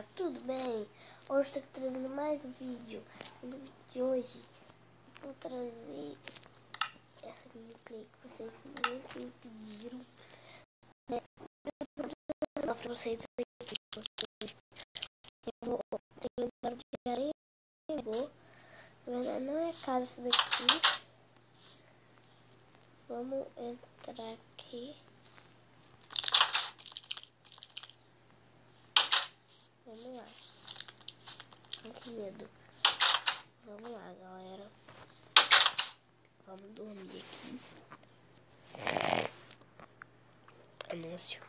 galera, tudo bem? Hoje estou trazendo mais um vídeo. No vídeo de hoje vou trazer essa gameplay que vocês muito me pediram. Eu vou trazer pra vocês aqui. Tem um barulho de areia. Na verdade não é casa essa daqui. Vamos entrar aqui. Vamos lá. Ai, que medo. Vamos lá, galera. Vamos dormir aqui. Anúncio.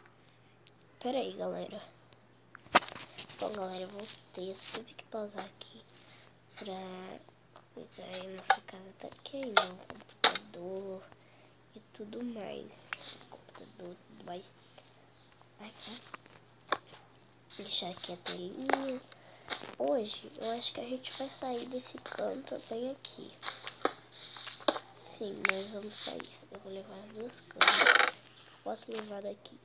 Pera aí, galera. Bom, galera, eu voltei. Eu só tive que pausar aqui pra coisa aí. Nossa casa tá aqui ainda. O computador e tudo mais. Computador, tudo mais. Aqui. Deixar aqui a telinha. Hoje, eu acho que a gente vai sair desse canto bem aqui. Sim, nós vamos sair. Eu vou levar as duas câmeras. Posso levar daqui.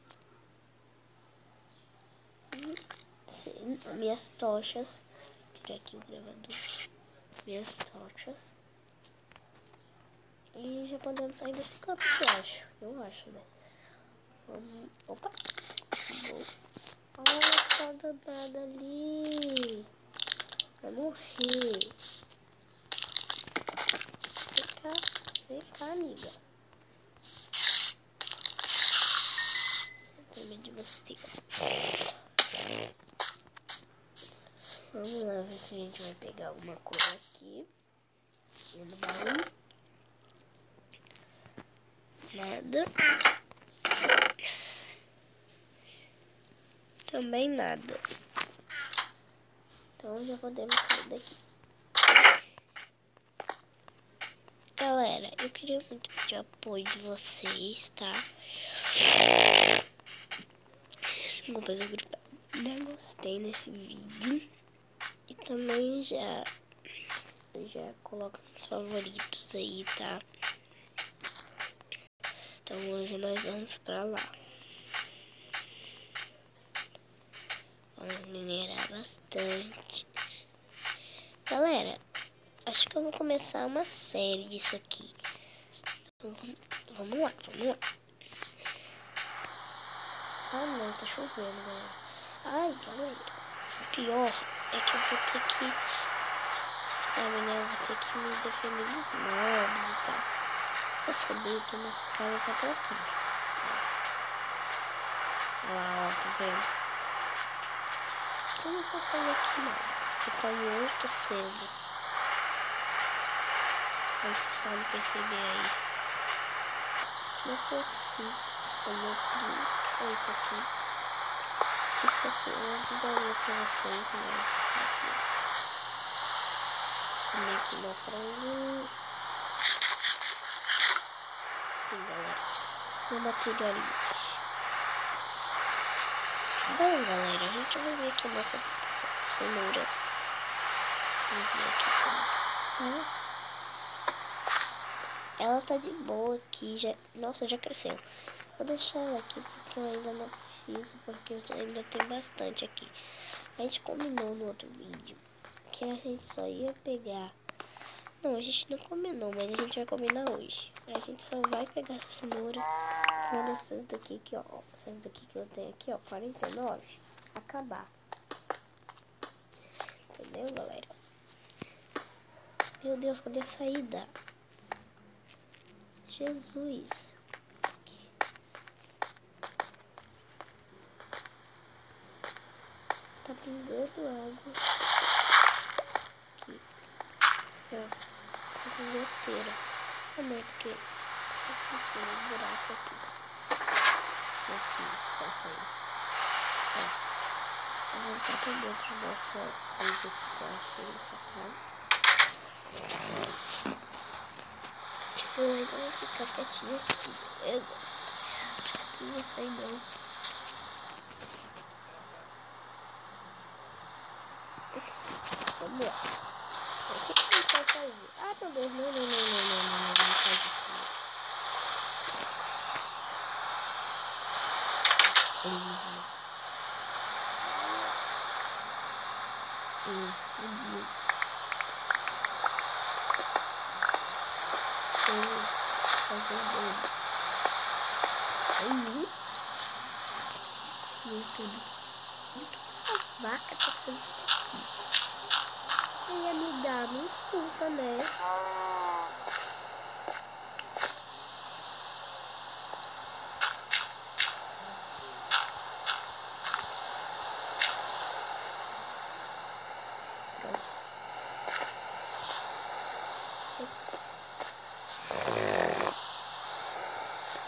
Sim, minhas tochas. Tirar aqui o gravador. Minhas tochas. E já podemos sair desse canto, eu acho. Eu acho, né? Vamos... Opa! Olha só danada ali. Vai morrer. Vem cá, amiga. Eu tenho medo de você. Vamos lá ver se a gente vai pegar alguma coisa aqui. No baú. Nada. Também nada. Então já podemos sair daqui. Galera, eu queria muito pedir apoio de vocês, tá? Desculpa, eu gripado. Já gostei nesse vídeo. E também já coloca nos favoritos aí, tá? Então hoje nós vamos pra lá. Vamos minerar bastante. Galera, acho que eu vou começar uma série disso aqui. Vamos lá, vamos lá. Ah não, tá chovendo, galera. Ai, galera, o pior é que eu vou ter que... Vocês sabem, né? Eu vou ter que me defender dos mobs e tal. Pra saber que nossa casa tá pra cá. Olha lá, ó, tá vendo? Eu não vou sair aqui não, porque tá muito cedo. Como vocês podem perceber aí. O que eu fiz? O meu primo, é isso aqui. Se fosse eu avisaria pra vocês, mas comer aqui meu frango. Sim, galera. Vou bater galinha. Bom, galera, a gente vai ver aqui a nossa cenoura. Vamos ver aqui como ela tá de boa aqui. Já... Nossa, já cresceu. Vou deixar ela aqui porque eu ainda não preciso, porque eu ainda tenho bastante aqui. A gente combinou no outro vídeo que a gente só ia pegar... Não, a gente não combinou, mas a gente vai combinar hoje. A gente só vai pegar essa cenoura quando essas daqui aqui, ó. Essas daqui que eu tenho aqui, ó, 49, acabar. Entendeu, galera? Meu Deus, cadê a saída? Jesus. Tá pingando água. Aqui. Tá com goteira. Ah, não, porque tá com um buraco aqui. Aqui, tá saindo. Ó. Eu vou entrar pra dentro dessa coisa que eu achei nessa casa. Eu ainda vou ficar quietinha aqui, beleza? Acho que não vou sair não. Vamos lá. O que a gente vai fazer? Ah, meu Deus, não faz isso não. Aí, tudo. O que essa vaca tá fazendo aqui? Ia me dar, me insulta, né?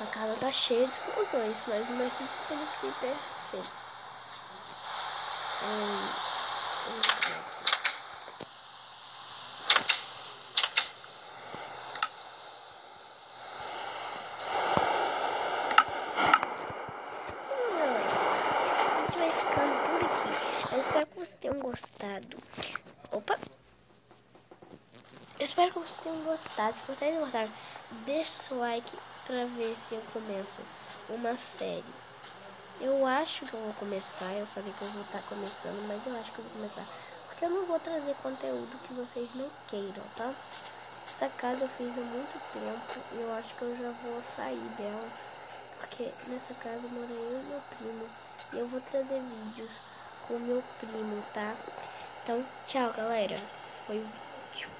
A casa tá cheia de explosões, mas uma equipe pelo Creeper 6. A gente vai ficando por aqui. Eu espero que vocês tenham gostado. Opa! Eu espero que vocês tenham gostado. Se vocês gostaram, deixa o seu like pra ver se eu começo uma série. Eu acho que eu vou começar. Eu falei que eu vou estar começando, mas eu acho que eu vou começar. Porque eu não vou trazer conteúdo que vocês não queiram, tá? Essa casa eu fiz há muito tempo e eu acho que eu já vou sair dela. Porque nessa casa mora eu e meu primo. E eu vou trazer vídeos com o meu primo, tá? Então, tchau, galera. Esse foi o vídeo.